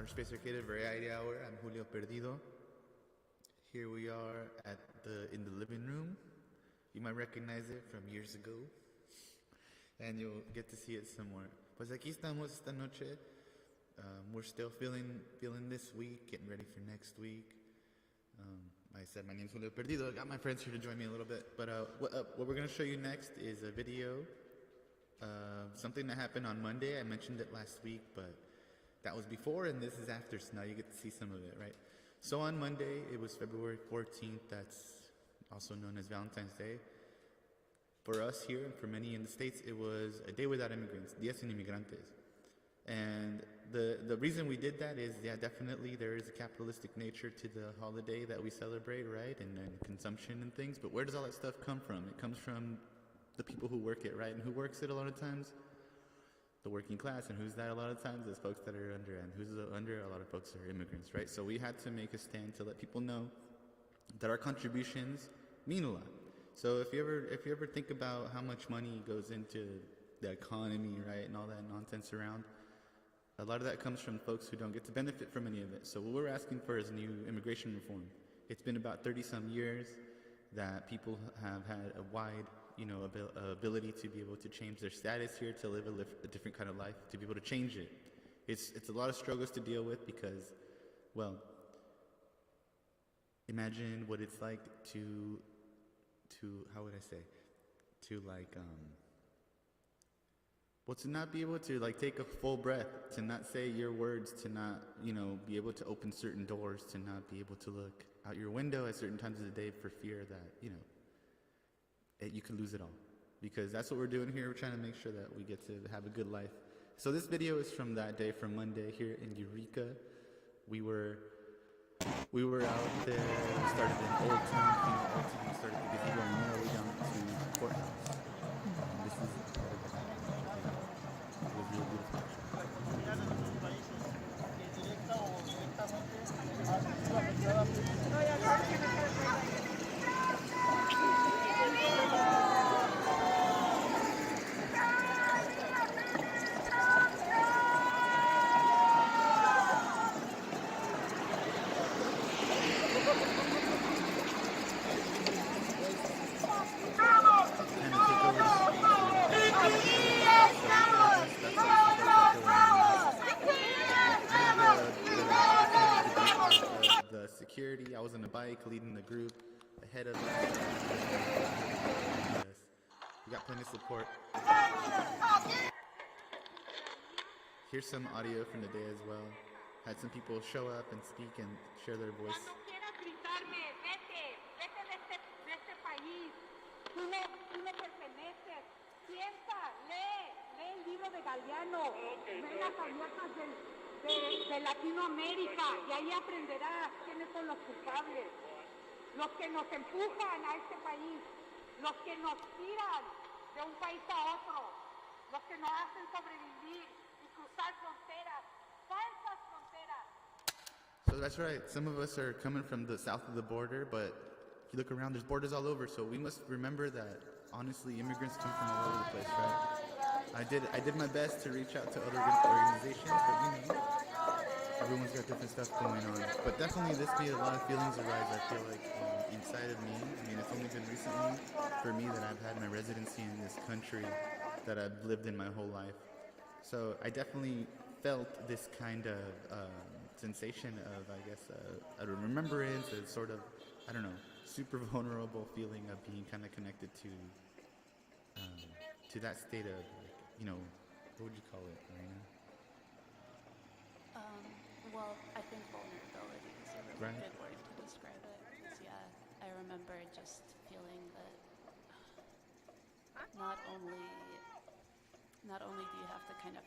Outer Space Arcata Variety Hour. I'm Julio Perdido. Here we are in the living room. You might recognize it from years ago, and you'll get to see it somewhere. Pues aquí estamos esta noche. We're still feeling this week, getting ready for next week. Like I said, my name's Julio Perdido. I got my friends here to join me a little bit. But what we're going to show you next is a video. Something that happened on Monday. I mentioned it last week, but that was before, and this is after, so now you get to see some of it, right? So on Monday, it was February 14th. That's also known as Valentine's Day. For us here, and for many in the States, it was a day without immigrants, Día Sin Inmigrantes. And the reason we did that is, yeah, definitely there is a capitalistic nature to the holiday that we celebrate, right? And consumption and things. But where does all that stuff come from? It comes from the people who work it, right? And who works it a lot of times? The working class. And who's that a lot of times? There's folks that are under, and who's under? A lot of folks are immigrants, right? So we had to make a stand to let people know that our contributions mean a lot. So if you ever think about how much money goes into the economy, right, and all that nonsense around, a lot of that comes from folks who don't get to benefit from any of it. So what we're asking for is new immigration reform. It's been about 30-some years that people have had a wide, ability to be able to change their status here, to live a different kind of life, to be able to change it. It's a lot of struggles to deal with because, well, imagine what it's like to how would I say, to not be able to take a full breath, to not say your words, to not, be able to open certain doors, to not be able to look out your window at certain times of the day for fear that, you could lose it all. Because that's what we're doing here. We're trying to make sure that we get to have a good life. So this video is from that day, from Monday here in Eureka. We were out there. We started in Old Town, King of Old Town. We started the gazebo and went all the way down to the courthouse. This is it was real beautiful. Security. I was on a bike leading the group ahead of us. We got plenty of support. Here's some audio from the day as well. Had some people show up and speak and share their voice. De Latinoamérica, y ahí aprenderás quiénes son los culpables, los que nos empujan a este país, los que nos tiran de un país a otro, los que nos hacen sobrevivir y cruzar fronteras, falsas fronteras. So that's right, some of us are coming from the south of the border, but if you look around, there's borders all over, so we must remember that, honestly, immigrants come from all over the place, right? I did my best to reach out to other organizations, but everyone's got different stuff going on. But definitely this made a lot of feelings arise, I feel like, inside of me. I mean, it's only been recently for me that I've had my residency in this country that I've lived in my whole life. So I definitely felt this kind of sensation of, I guess, a remembrance, a sort of, I don't know, super vulnerable feeling of being kind of connected to that state of, what would you call it, Marina? Well, I think vulnerability is a really good word to describe it. Because, yeah, I remember just feeling that not only do you have to kind of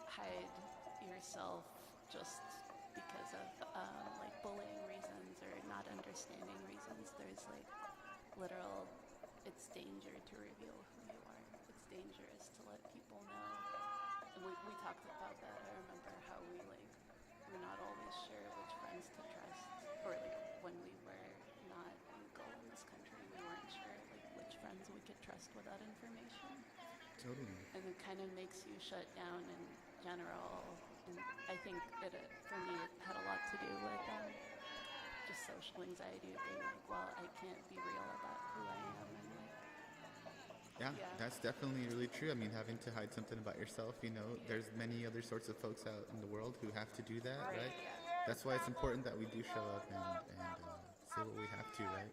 hide yourself just because of bullying reasons or not understanding reasons, there's literal, it's danger to reveal who you are. It's dangerous to let people know. And we talked about that. I remember how we're not always sure which friends to trust, or when we were not legal in this country, we weren't sure which friends we could trust with that information. Totally. And it kind of makes you shut down in general And I think for me, it had a lot to do with just social anxiety of being like, well, I can't be real about who I am, and like, Yeah, yeah. that's definitely really true. I mean, having to hide something about yourself, there's many other sorts of folks out in the world who have to do that, right? Yeah. That's why it's important that we do show up and say what we have to, right?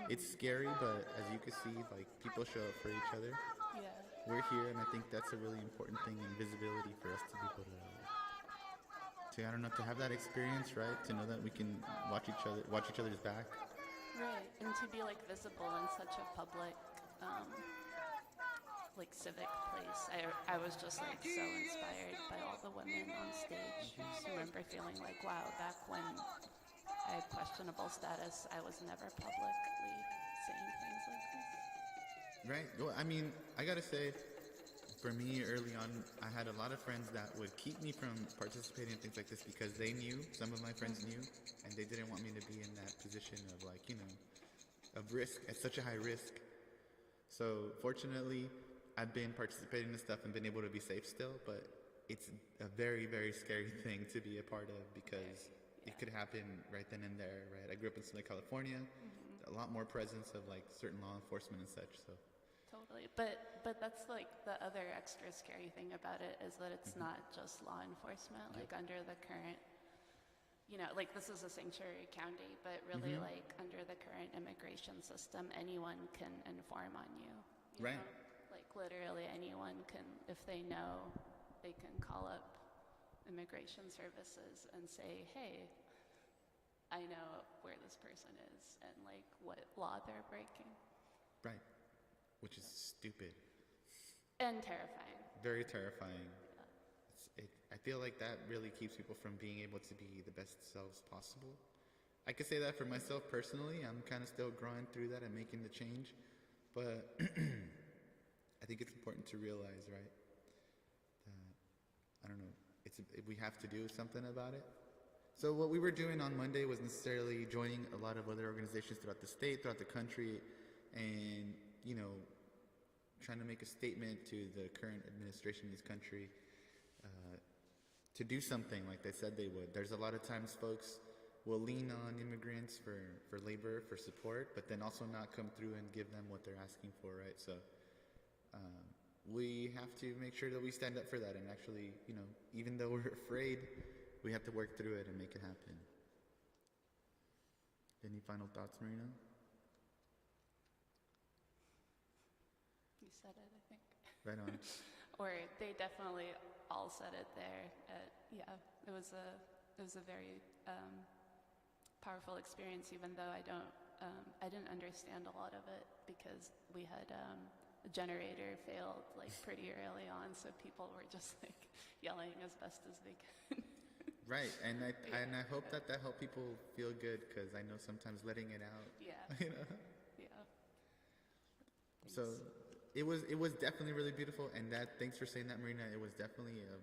It's scary, but as you can see, like, people show up for each other. Yeah. We're here, and I think that's a really important thing in visibility for us to be able to I don't know, to have that experience, right? To know that we can watch each other's back. Right, and to be like visible in such a public, like civic place. I was just like so inspired by all the women on stage. I just remember feeling like, wow, back when I had questionable status, I was never publicly saying things like this. Right. Well, I mean, I gotta say, for me, early on, I had a lot of friends that would keep me from participating in things like this because they knew, some of my friends knew, and they didn't want me to be in that position of like, of risk, at such a high risk. So fortunately, I've been participating in stuff and been able to be safe still, but it's a very, very scary thing to be a part of because it could happen right then and there, right? I grew up in Southern California, a lot more presence of like certain law enforcement and such, so. Totally, but that's like the other extra scary thing about it is that it's not just law enforcement. Like under the current, like this is a sanctuary county, but really like under the current immigration system, anyone can inform on you. You Right. know? Like literally anyone can, if they know, they can call up immigration services and say, hey, I know where this person is and like what law they're breaking. Right. Which is stupid. And terrifying. Very terrifying. I feel like that really keeps people from being able to be the best selves possible. I could say that for myself personally. I'm kind of still growing through that and making the change. But I think it's important to realize, right, that, I don't know, we have to do something about it. So what we were doing on Monday was necessarily joining a lot of other organizations throughout the state, throughout the country, and trying to make a statement to the current administration in this country to do something like they said they would. There's a lot of times folks will lean on immigrants for labor, for support, but then also not come through and give them what they're asking for, right? So we have to make sure that we stand up for that and actually, even though we're afraid, we have to work through it and make it happen. Any final thoughts, Marina? You said it, I think. Right on. Or they definitely all said it there. It was a very powerful experience, even though I didn't understand a lot of it because we had the generator failed like pretty early on, so people were just like yelling as best as they could. Right, and I hope that helped people feel good because I know sometimes letting it out. Yeah. Yeah. So it was definitely really beautiful, and thanks for saying that, Marina. It was definitely a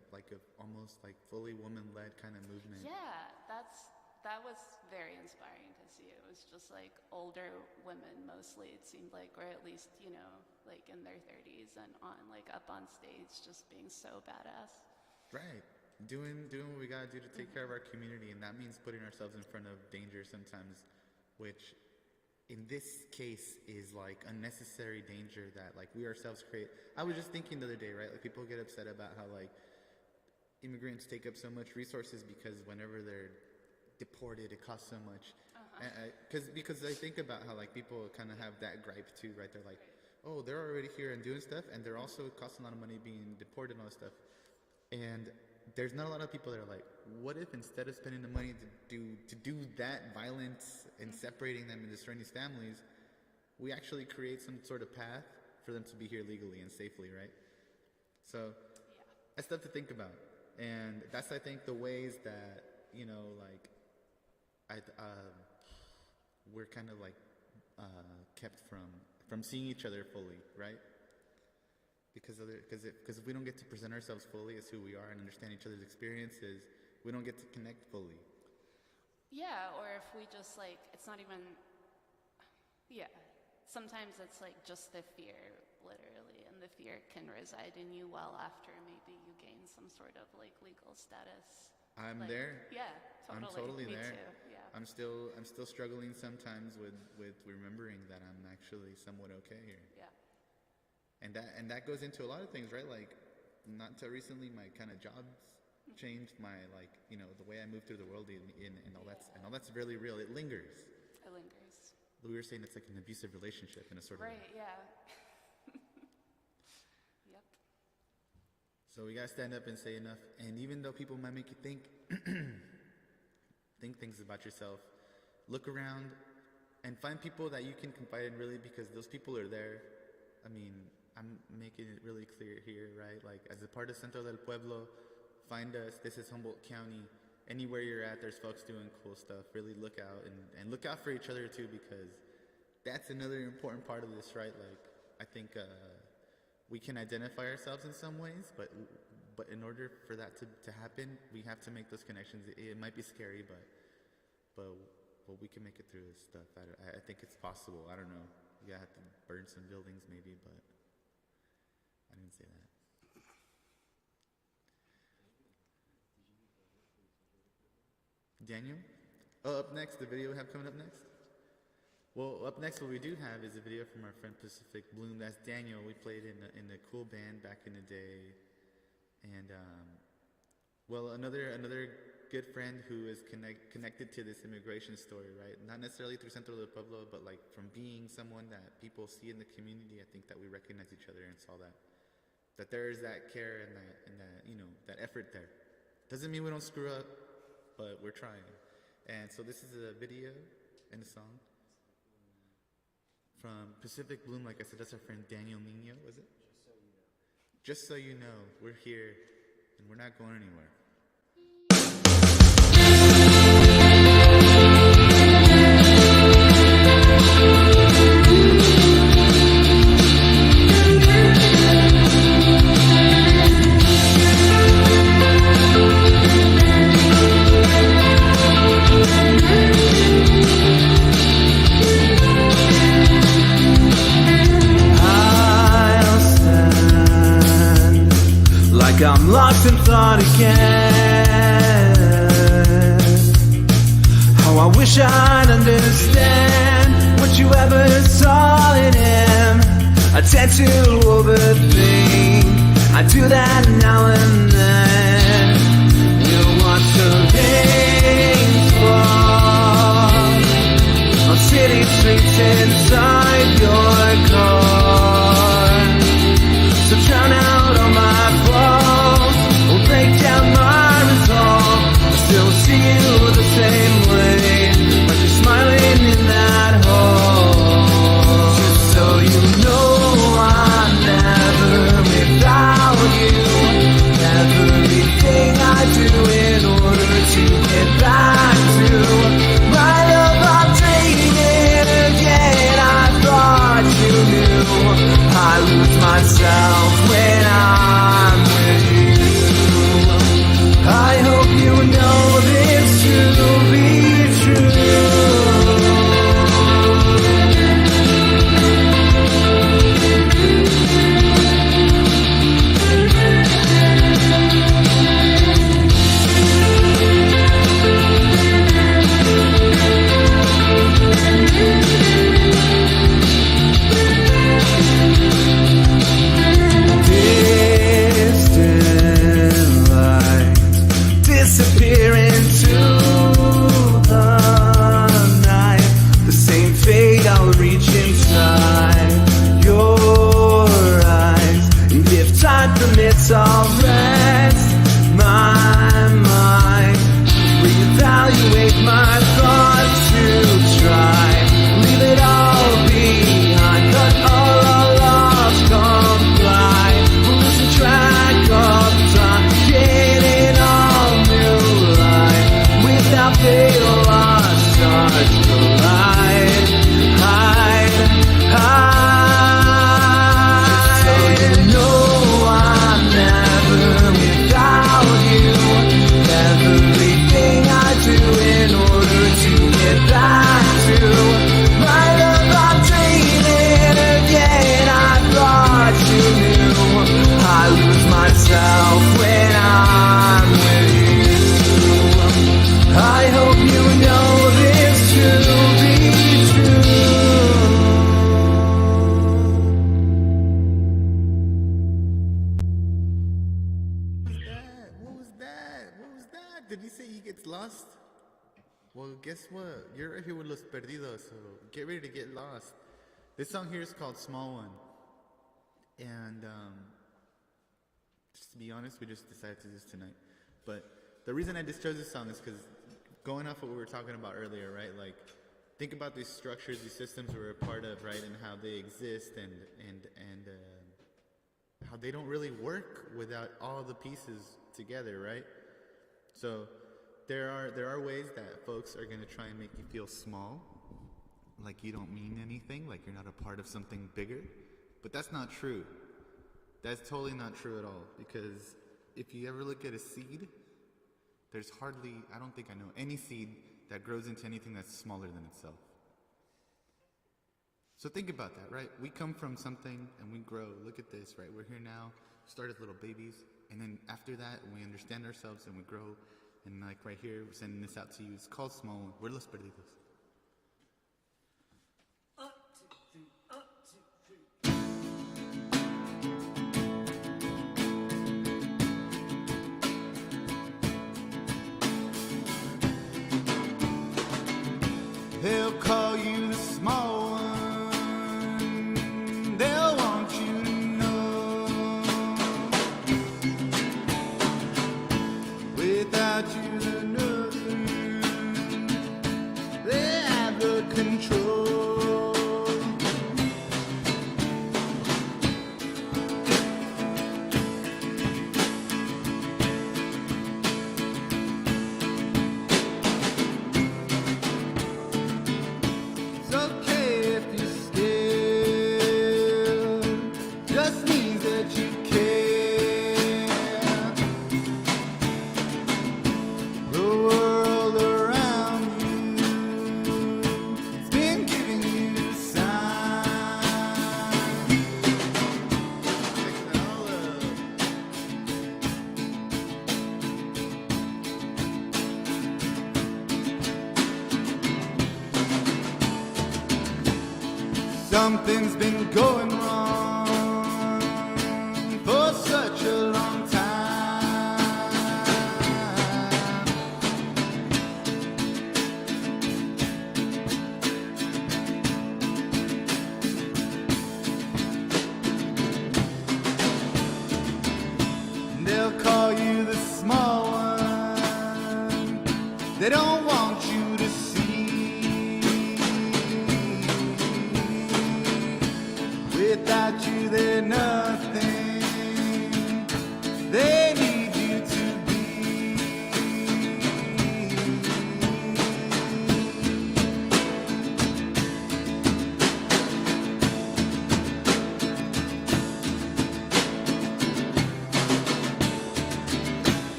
almost like fully woman-led kind of movement. Yeah, that was very inspiring to see. It was just like older women mostly, it seemed like, or at least, like in their 30s and up on stage just being so badass. Right. Doing what we gotta do to take care of our community, and that means putting ourselves in front of danger sometimes, which in this case is like unnecessary danger that like we ourselves create. I was just thinking the other day, right? Like people get upset about how like immigrants take up so much resources because whenever they're deported, it costs so much. Because I think about how like people kind of have that gripe too, right? They're like, oh, they're already here and doing stuff, and they're also costing a lot of money being deported and all this stuff. And there's not a lot of people that are like, what if instead of spending the money to do that violence and separating them and destroying these families, we actually create some sort of path for them to be here legally and safely, right? So that's stuff to think about. And that's, I think, the ways that, we're kind of like kept from seeing each other fully, right? Because if we don't get to present ourselves fully as who we are and understand each other's experiences, we don't get to connect fully. Yeah, or if we just it's not even, sometimes it's like just the fear, literally, and the fear can reside in you well after maybe you gain some sort of like legal status. I'm like, there. Yeah, totally. I'm totally Me there. Too. Yeah. I'm still struggling sometimes with remembering that I'm actually somewhat okay here. Yeah. And that goes into a lot of things, right? Like, not until recently, my kind of jobs changed, my, like, you know, the way I move through the world and all that's really real. It lingers. It lingers. We were saying it's like an abusive relationship in a sort of way. Right, yeah. Yep. So we gotta stand up and say enough. And even though people might make you think things about yourself, look around and find people that you can confide in, really, because those people are there. I mean, I'm making it really clear here, right? Like, as a part of Centro del Pueblo, find us. This is Humboldt County. Anywhere you're at, there's folks doing cool stuff. Really look out and look out for each other too, because that's another important part of this, right? Like, I think we can identify ourselves in some ways, but in order for that to happen, we have to make those connections. It might be scary, but we can make it through this stuff. I think it's possible. I don't know. You have to burn some buildings maybe, but I didn't say that. Daniel? Oh, up next, the video we have coming up next? Well, up next, what we do have is a video from our friend Pacific Bloom. That's Daniel. We played in a cool band back in the day. And, well, another good friend who is connected to this immigration story, right? Not necessarily through Centro del Pueblo, but like from being someone that people see in the community. I think that we recognize each other and saw that there is that care and that, you know, that effort there. Doesn't mean we don't screw up, but we're trying. And so this is a video and a song from Pacific Bloom. Like I said, that's our friend Daniel Nino, was it? Just so you know, we're here and we're not going anywhere. I'm lost in thought again. How I wish I'd understand what you ever saw in him. I tend to overthink, I do that now and then. You watch the rain fall on city streets inside your car. So drown out all my flaws, or break down my resolve. I still see you the same way, like you're smiling in that hall. Just so you know, I'm never without you. Everything I do in order to get back to my love, I'm dreaming again. I thought you knew I lose myself when I'm with you. I hope you know this to be true. Disappear into the night. The same fate, I'll reach inside your eyes. And if time permits, I'll rest my mind. Reevaluate my thoughts to try. Leave it all behind. Cut all our lost comply. We're losing track of time. Getting all new life. Without fail, our stars collide. Hide. Just so you know, I'm never lost? Well, guess what? You're right here with Los Perdidos, so get ready to get lost. This song here is called Small One. And just to be honest, we just decided to do this tonight. But the reason I just chose this song is because going off what we were talking about earlier, right? Like, think about these structures, these systems we're a part of, right? And how they exist and how they don't really work without all the pieces together, right? So there are ways that folks are going to try and make you feel small, like you don't mean anything, like you're not a part of something bigger. But that's not true. That's totally not true at all. Because if you ever look at a seed, there's hardly, I don't think I know any seed that grows into anything that's smaller than itself. So think about that, right? We come from something and we grow. Look at this, right? We're here now, start as little babies, and then after that, we understand ourselves and we grow. And like right here, we're sending this out to you. It's called Small One. We're Los Perdidos. They'll call you the small one. They'll want you to know. Without you, they're nothing. They have the control. It's okay if you're scared, just means that you care. The world around you, it's been giving you signs. Check it all up. Something's been going wrong for such a long time. They'll call you the small one. They don't want you to see. Without you, they're nothing. They need you to be.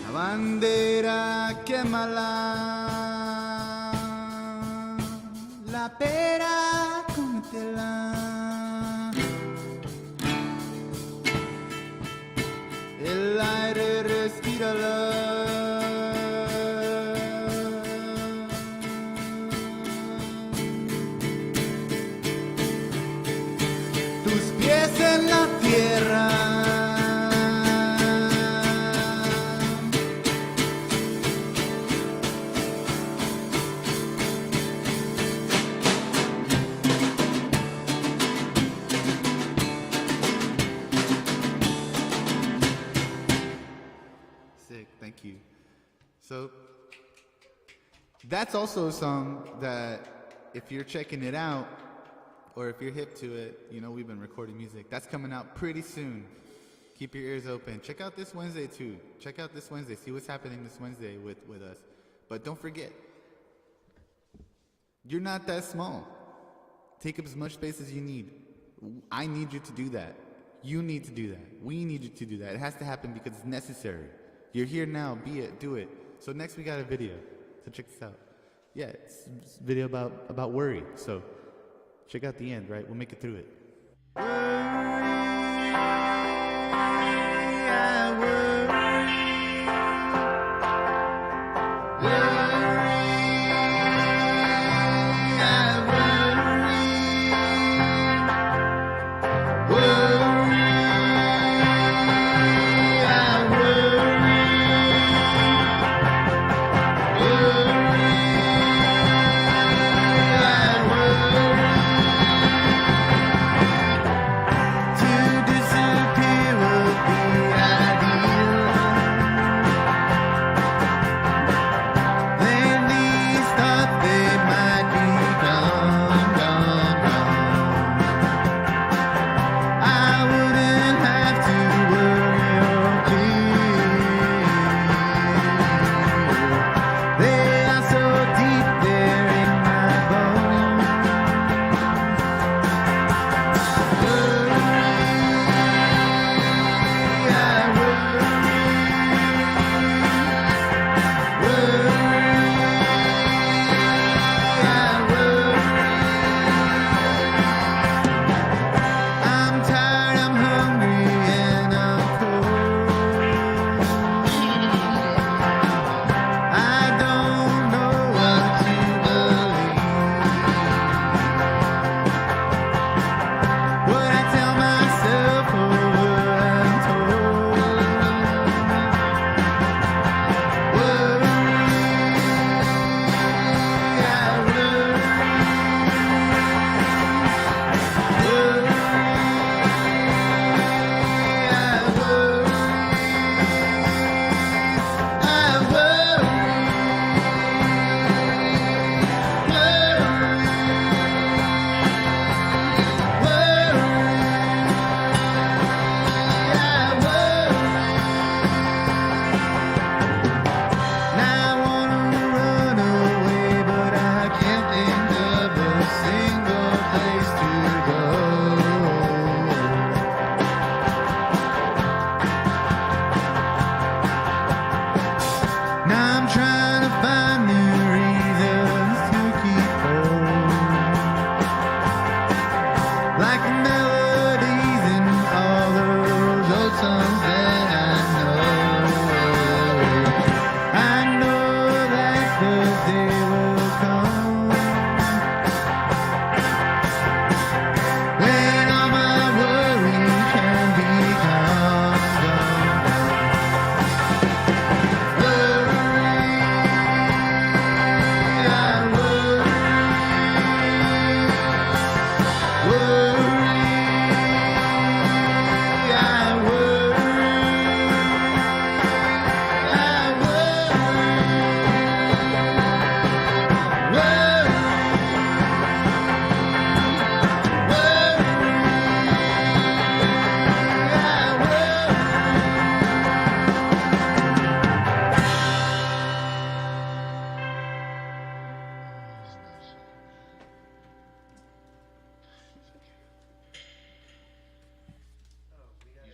La bandera, quémala. La pera, cómetela. El aire, respírala. Tus pies en la tierra. Sick, thank you. So, that's also a song that if you're checking it out, or if you're hip to it, you know we've been recording music. That's coming out pretty soon. Keep your ears open. Check out this Wednesday too. Check out this Wednesday. See what's happening this Wednesday with us. But don't forget, you're not that small. Take up as much space as you need. I need you to do that. You need to do that. We need you to do that. It has to happen because it's necessary. You're here now. Be it. Do it. So next we got a video. So check this out. Yeah, it's a video about worry. So check out the end, right? We'll make it through it. Worry,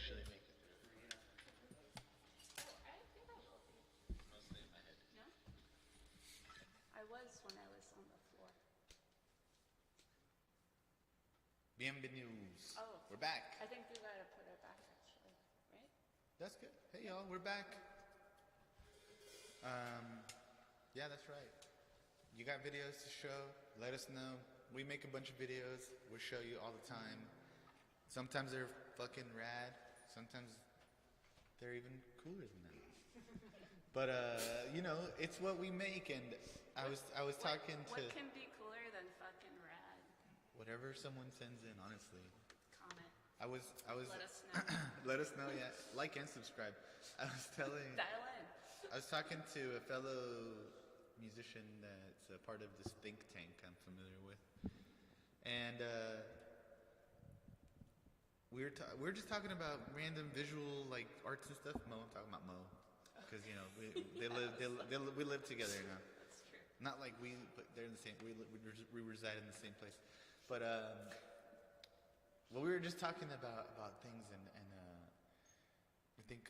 actually make it through. I think I will be. Mostly in my head. No? I was when I was on the floor. Bienvenidos. Oh. We're back. I think you gotta put it back actually, right? That's good. Hey y'all, we're back. Yeah, that's right. You got videos to show? Let us know. We make a bunch of videos. We'll show you all the time. Sometimes they're fucking rad. Sometimes they're even cooler than that. But you know, it's what we make, and I was talking to What can be cooler than fucking rad? whatever someone sends in. Honestly, Comment. I was Let us know. let us know. Yeah, like and subscribe. I was Dial in. I was talking to a fellow musician that's a part of this think tank I'm familiar with, and we were just talking about random visual like arts and stuff. Mo, I'm talking about Mo, because you know we live together now. That's true. Not like but they're in the same. We reside in the same place, but well, we were just talking about things, and I think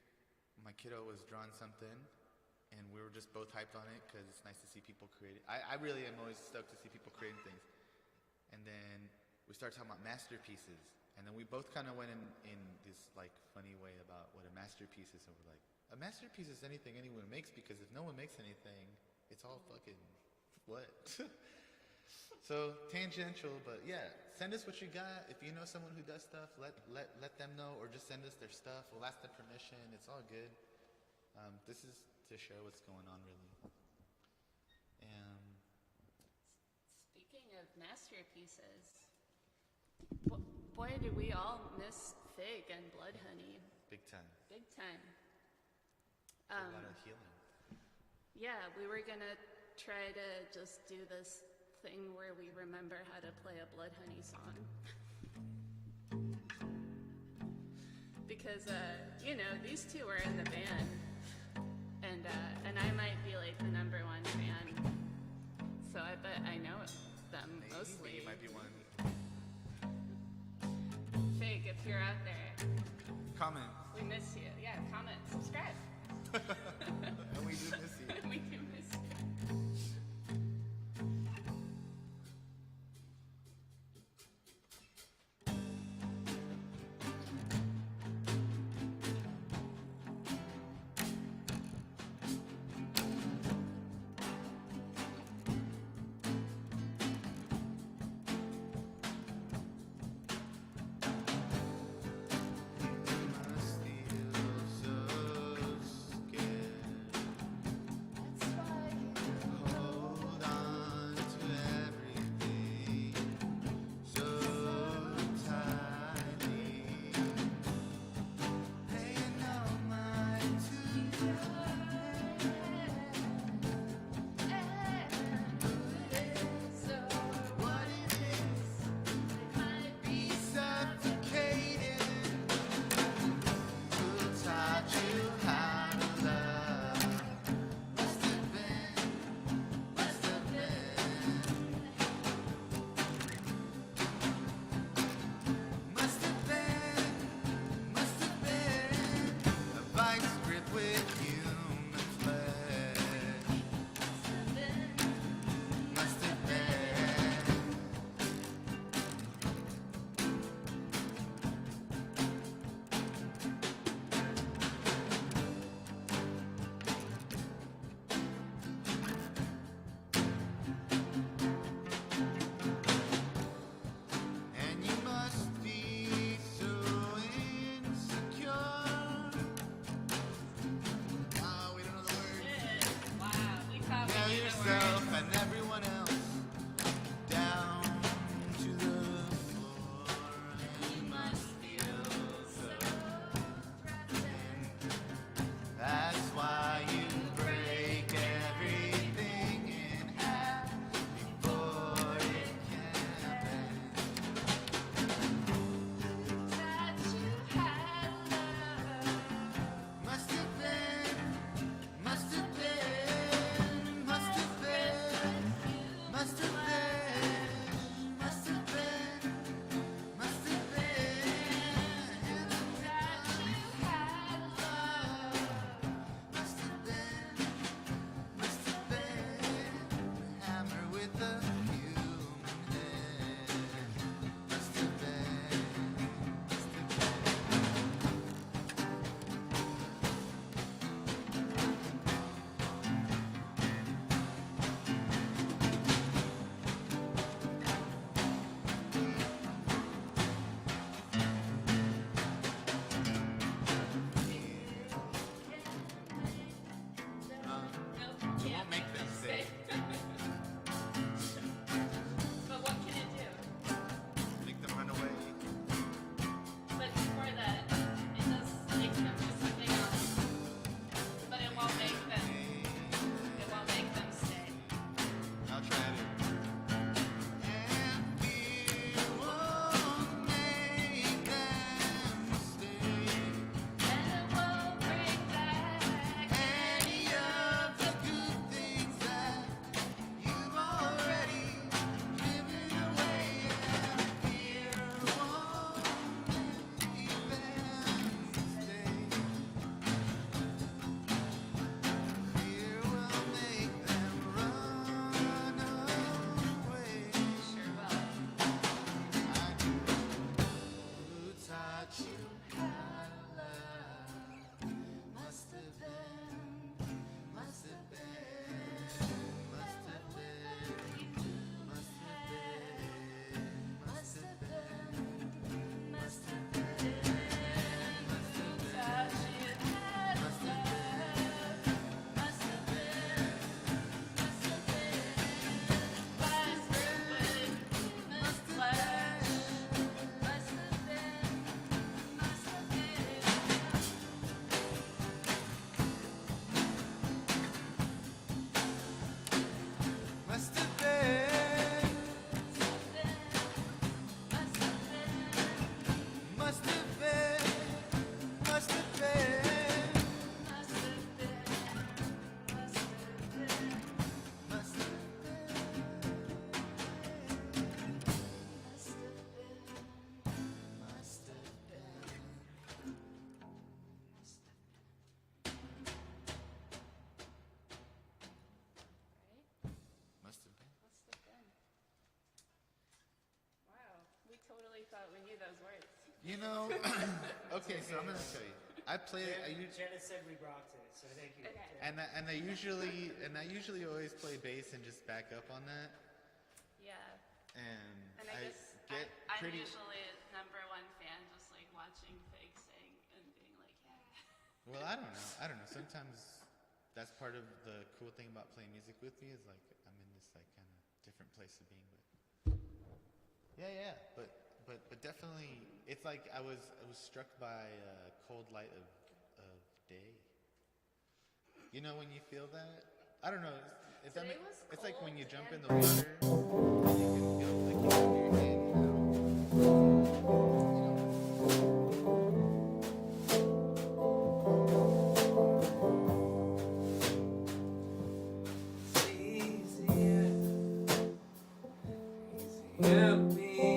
my kiddo was drawing something, and we were just both hyped on it because it's nice to see people create it. I really am always stoked to see people creating things. And then we started talking about masterpieces, and then we both kind of went in this like funny way about what a masterpiece is, and we're like, a masterpiece is anything anyone makes, because if no one makes anything, it's all fucking what? So tangential, but yeah, send us what you got. If you know someone who does stuff, let them know, or just send us their stuff. We'll ask them permission. It's all good. This is to share what's going on, really. Speaking of masterpieces, boy, do we all miss Fig and Blood Honey. Big time. Big time. A lot of healing. Yeah, we were gonna try to just do this thing where we remember how to play a Blood Honey song. Because, you know, these two are in the band, and I might be like the #1 fan, so I bet I know them mostly. You might be one. Fig, if you're out there, Comment. we miss you. Yeah, comment, subscribe. And we do miss you. We do miss you. That's why Thought we knew those words. You know, okay, so I'm gonna show you. I play. Jenna said we rocked it, so thank you. Okay. And I usually always play bass and just back up on that. Yeah. And I I guess get I'm pretty. usually #1 fan, just like watching Fig sing and being like, yeah. Well, I don't know. Sometimes that's part of the cool thing about playing music with me is like I'm in this like kind of different place of being. But yeah, but definitely, it's like I was struck by cold light of day. You know when you feel that? I don't know. It's like when you jump in the water, you can feel like you have your hand Words we say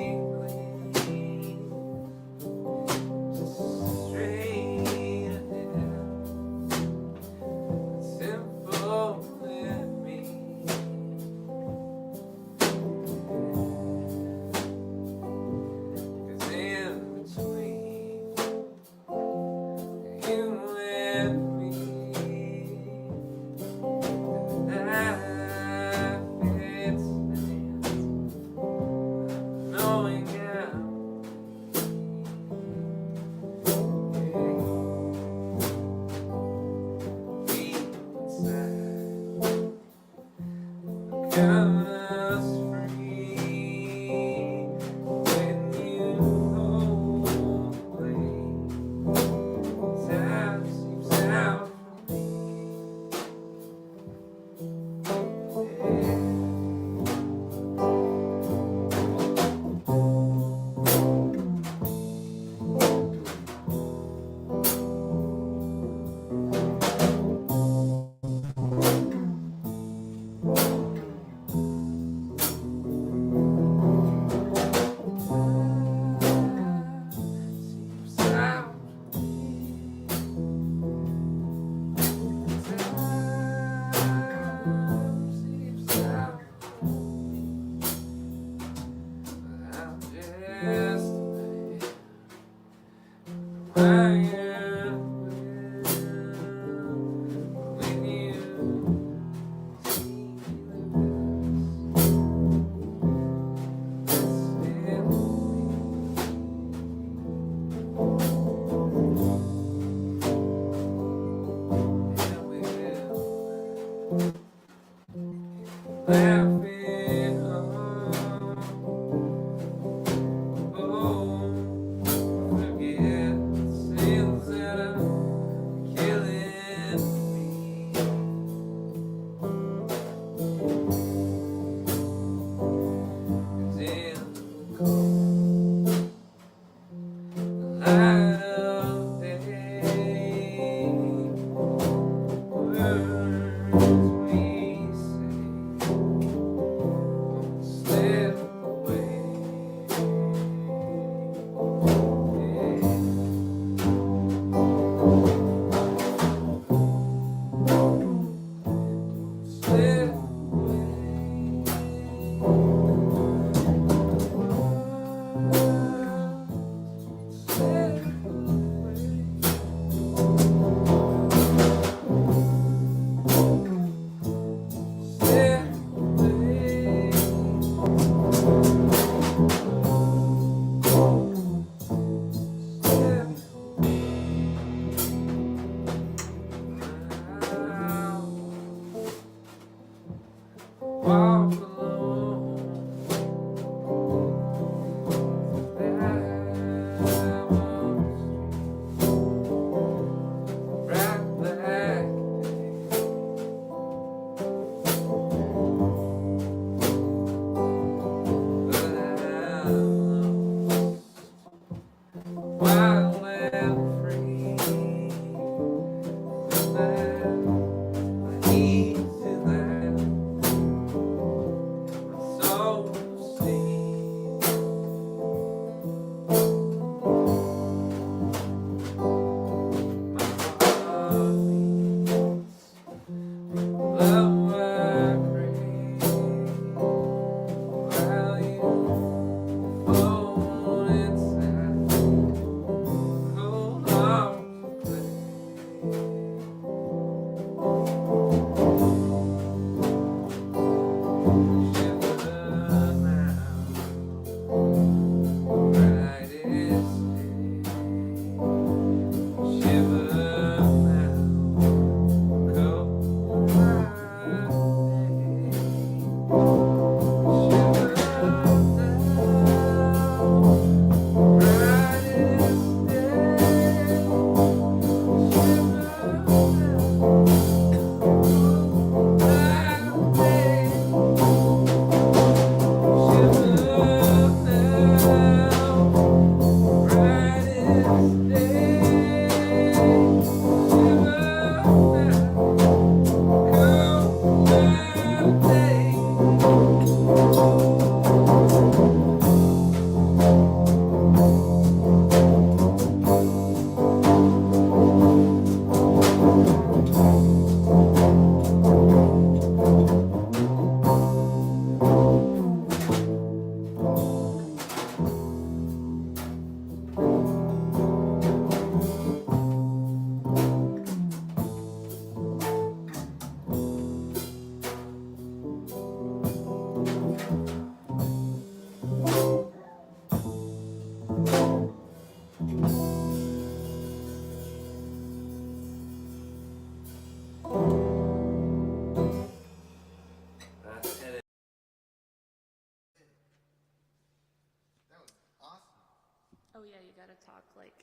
Oh yeah, you gotta talk like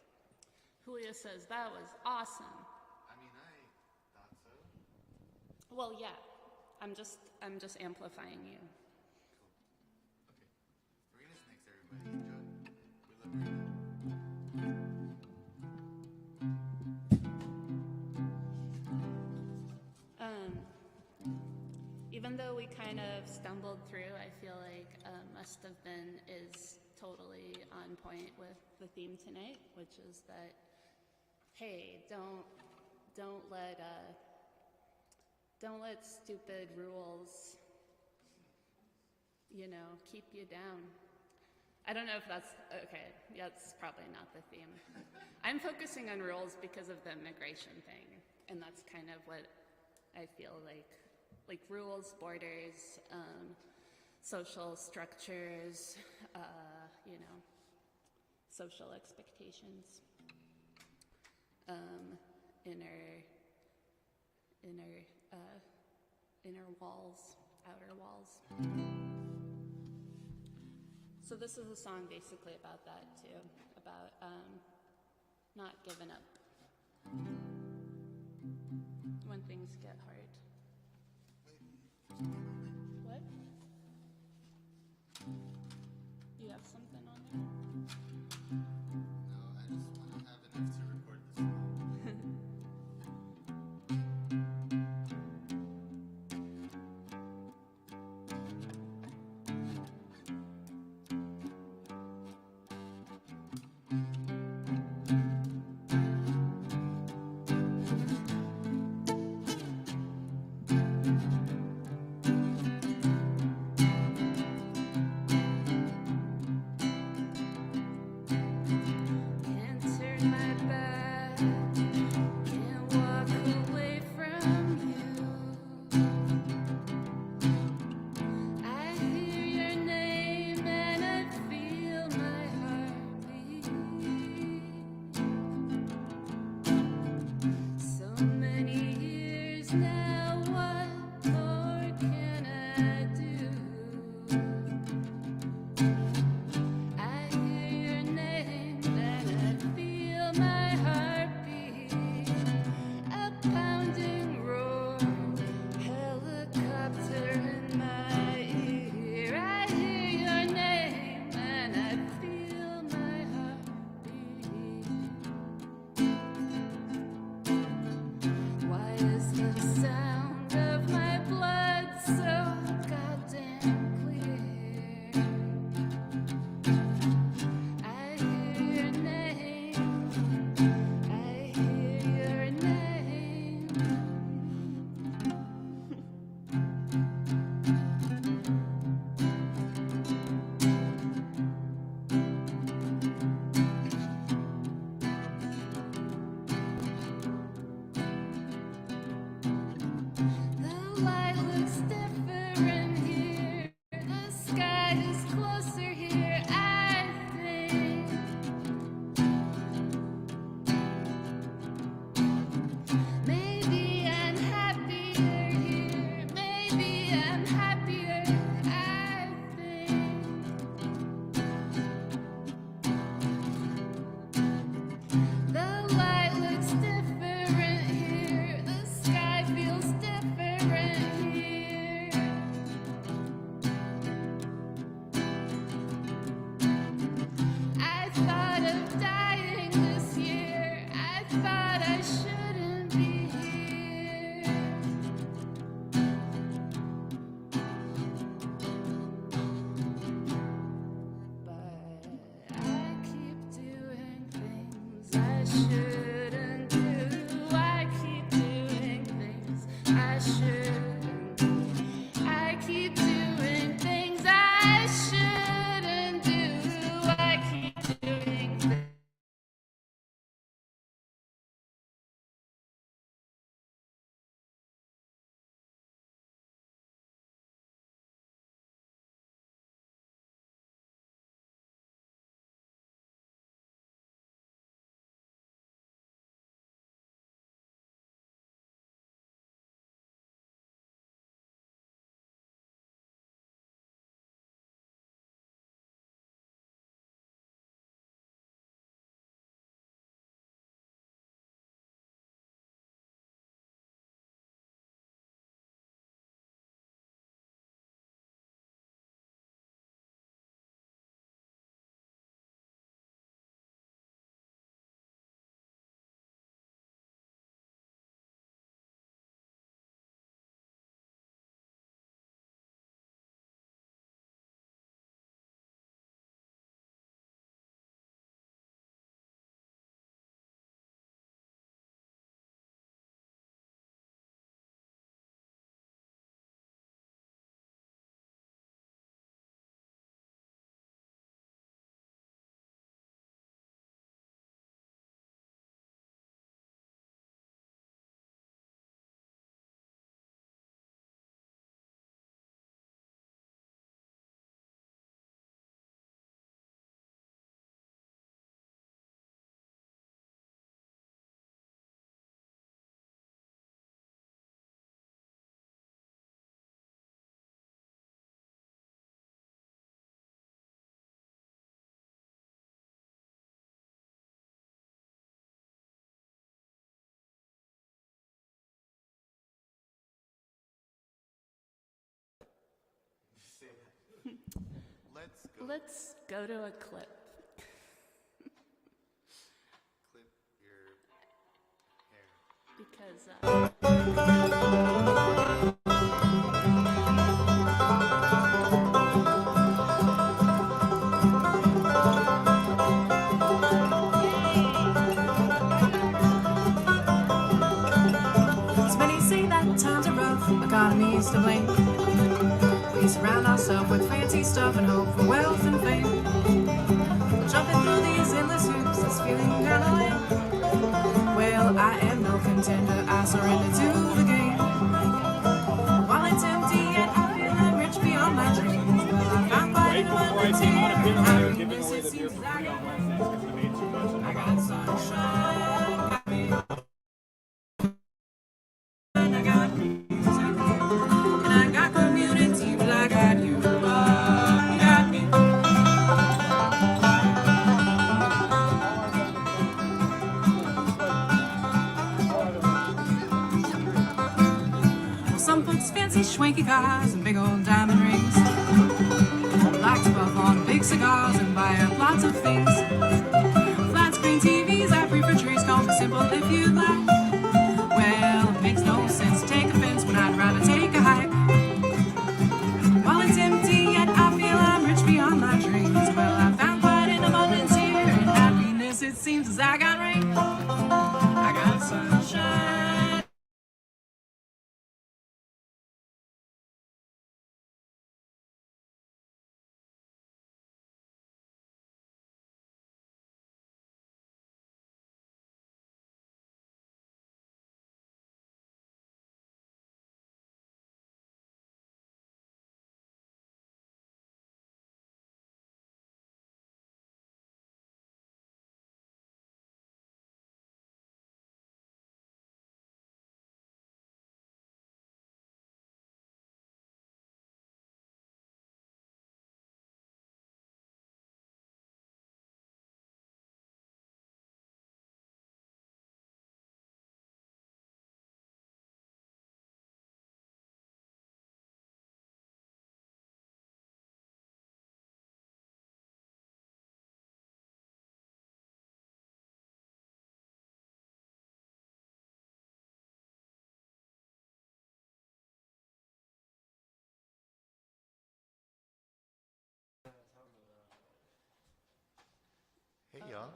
Julia says, that was awesome. I mean, I thought so. Well, yeah, I'm just amplifying you. Cool. Okay. Marina's next, everybody. Enjoy. We love Marina. Even though we kind of stumbled through, I feel like Must Have Been is totally on point with the theme tonight, which is that, hey, don't let stupid rules, keep you down. I don't know if that's okay. Yeah, it's probably not the theme. I'm focusing on rules because of the immigration thing, and that's kind of what I feel like rules, borders, social structures, social expectations, inner walls, outer walls. So this is a song basically about that too, about not giving up when things get hard. What? You have something on there? No, I just want to have enough to record this song. Can't turn my back, can't walk away from you. I hear your name and I feel my heart beat. So many years now, what more can I do? I hear your name and I feel my heart beat. A pounding roar, helicopter in my ear. I hear your name and I feel my heart beat. Why is the sound of my blood so goddamn clear? I hear your name, I hear your name. go. Let's go to a clip. Clip your hair. Because As many say that times are rough, economy is to blame. We surround ourselves with fancy stuff and hope for wealth and fame. Jumping through these endless hoops is feeling kinda lame. Well, I am no contender, I surrender to the game. While it's empty yet I feel I'm rich beyond my dreams. Well, I found quite an abundance here. Happiness, it seems like I got sunshine, got me. I got music, and I got community, but I got you. You got me. Well, some folks fancy schwanky cars and big old diamond rings. Like to puff on big cigars and buy up lots of things. Flat screen TVs, I prefer trees, call me simple if you like. Well, it makes no sense to take offense when I'd rather take a hike. While it's empty, yet I feel I'm rich beyond my dreams. Well, I found quite an abundance here, and happiness, it seems, as I got rain. I got sunshine. Hey y'all,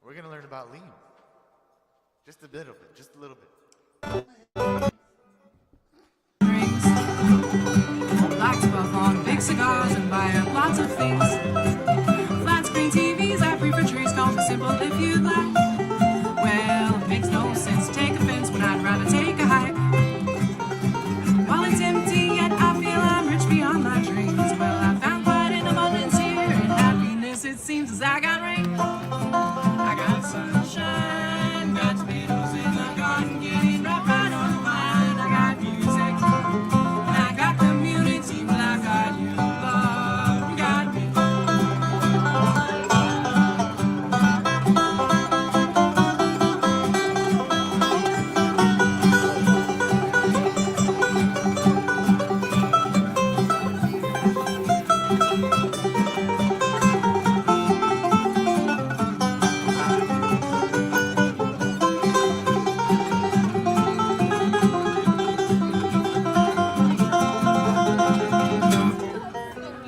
we're gonna learn about lean. Just a bit of it, just a little bit. Rings. Like to puff on big cigars and buy up lots of things. Flat screen TVs, I prefer trees, call me simple if you like. Well, it makes no sense to take offense when I'd rather take a hike. While it's empty, yet I feel I'm rich beyond my dreams. Well, I found quite an abundance here, and happiness, it seems, as I got rain. I got sunshine, got tomatoes in the garden, getting right on the vine. I got music, and I got community, but I got you, love, you got me.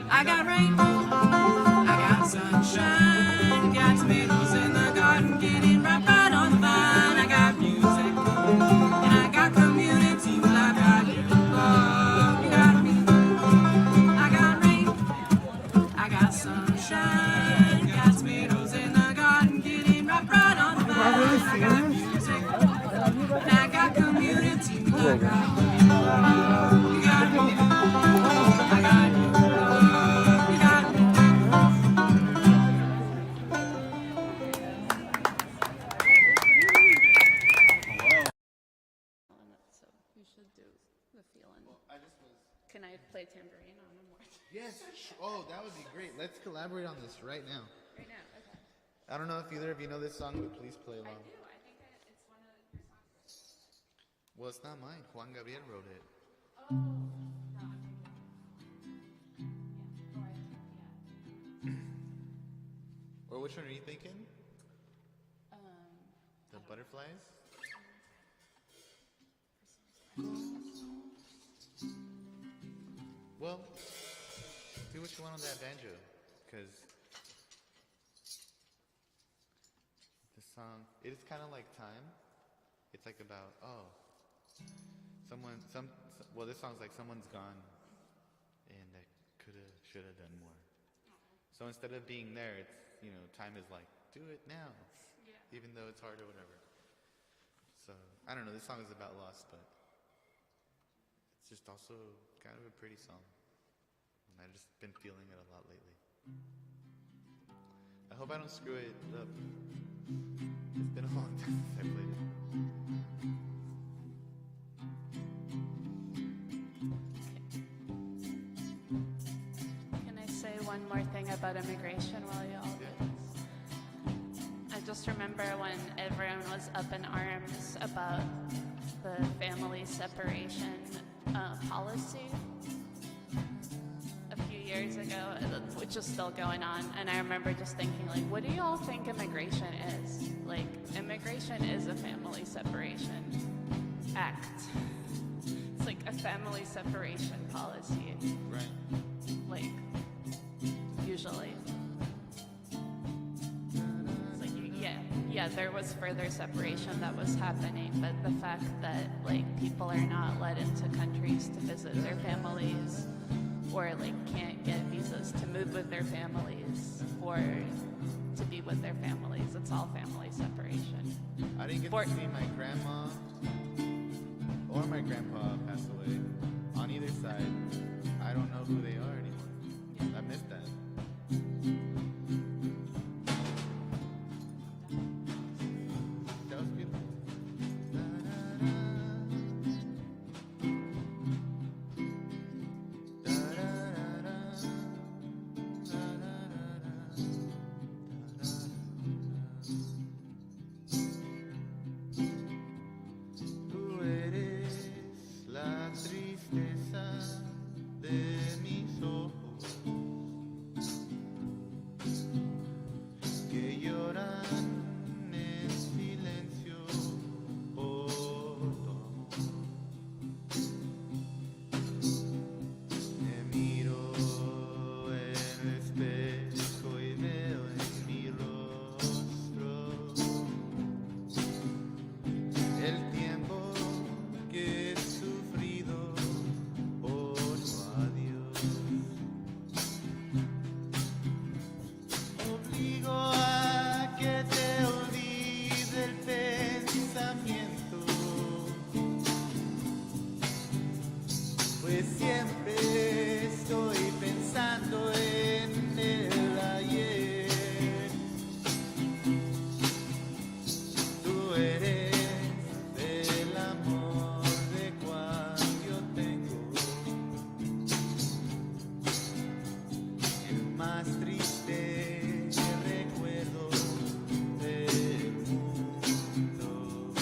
I got rain, I got sunshine, got tomatoes in the garden, getting right on the vine. I got music, and I got community, well I got you, love, you got me. I got rain, I got sunshine, got tomatoes in the garden, getting right on the vine. I got music, and I got community, well I got you, love, you got me. I got you, love, you got me. so you should do the feeling. Can I play tambourine on them? Yes, oh, that would be great. Let's collaborate on this right now. Right now, okay. I don't know if either of you know this song, but please play along. I think it's one of your songs. Well, it's not mine. Juan Gabriel wrote it. Oh, no, I'm doing it. Yeah, go ahead. which one are you thinking? The butterflies? Well, do what you want on that banjo, because the song, it is kind of like time. It's like about, well, this song's like someone's gone and I coulda, shoulda done more. So instead of being there, it's, time is like, do it now, even though it's hard or whatever. So, I don't know, this song is about loss, but it's just also kind of a pretty song. And I've just been feeling it a lot lately. I hope I don't screw it up. It's been a long time since I played it. Can I say one more thing about immigration while you all do this? I just remember when everyone was up in arms about the family separation policy a few years ago, which is still going on, and I remember just thinking, like, what do you all think immigration is? Like, immigration is a family separation act. It's like a family separation policy. Right. Like, usually. It's like, yeah, there was further separation that was happening, but the fact that, like, people are not let into countries to visit their families, or, like, can't get visas to move with their families, or to be with their families, it's all family separation. I didn't get to see my grandma or my grandpa pass away on either side. I don't know who they are anymore. I missed that. That was beautiful. Tú eres la tristeza de mis ojos que lloran en silencio por tu amor. Me miro en el espejo y veo en mi rostro el tiempo que he sufrido por tu adiós. Obligo a que te olvide el pensamiento, pues siempre estoy pensando en el ayer. Tú eres el amor de cual yo tengo, el más triste recuerdo del mundo.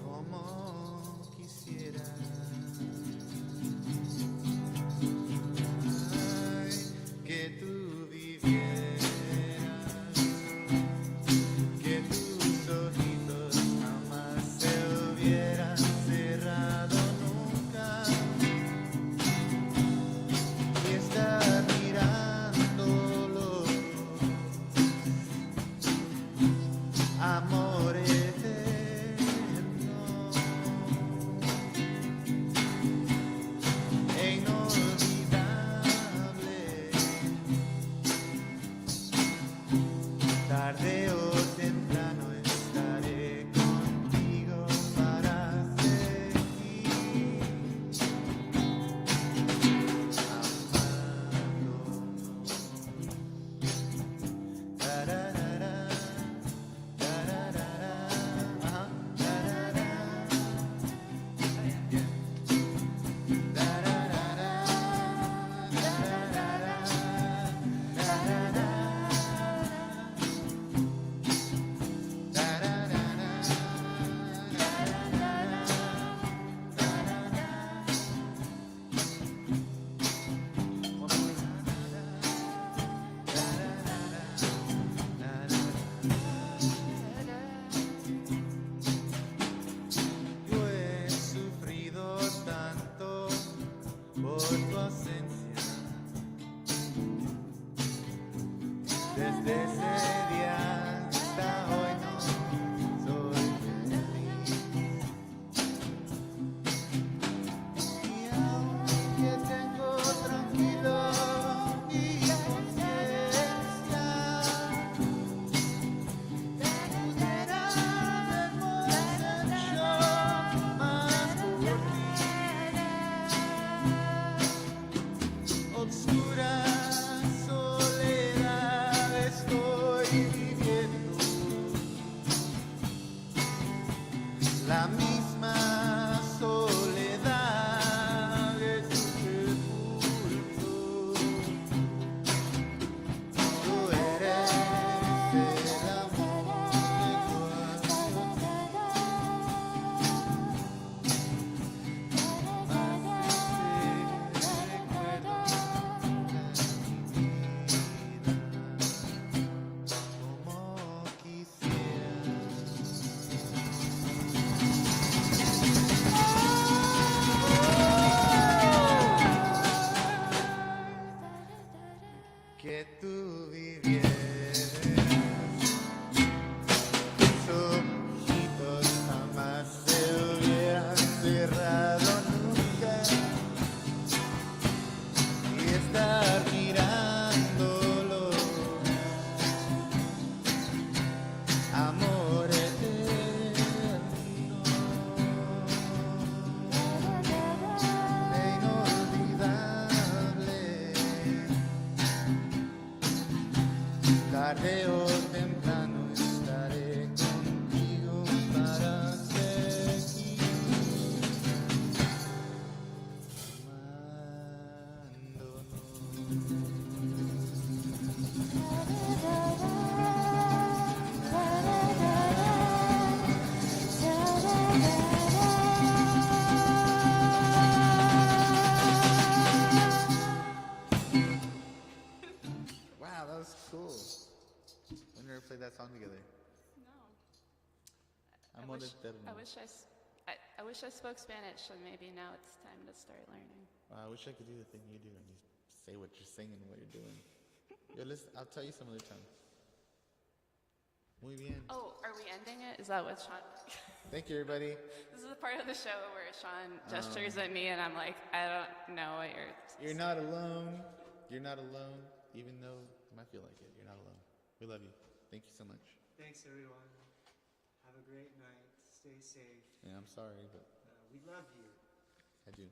Como quisiera, ay, que tú vivieras, que tus ojitos jamás se hubieran cerrado nunca, y estar mirándolo, amor eterno e inolvidable. Tarde o temprano estaré contigo para seguir amándonos. Tararara, tararara, ajá, tararara, yeah. Tararara, tararara, tararara. cool. We never played that song together. No. I'm I on wish, the dead I wish I wish I spoke Spanish, so maybe now it's time to start learning. I wish I could do the thing you do and just say what you're saying and what you're doing. Yo, listen, I'll tell you some other time. Muy bien. Oh, are we ending it? Is that what Sean... Thank you, everybody. This is the part of the show where Sean gestures at me and I'm like, I don't know what you're... You're not alone. You're not alone. Even though you might feel like it, you're not alone. We love you. Thank you so much. Thanks, everyone. Have a great night. Stay safe. Yeah, I'm sorry, but We love you. I do.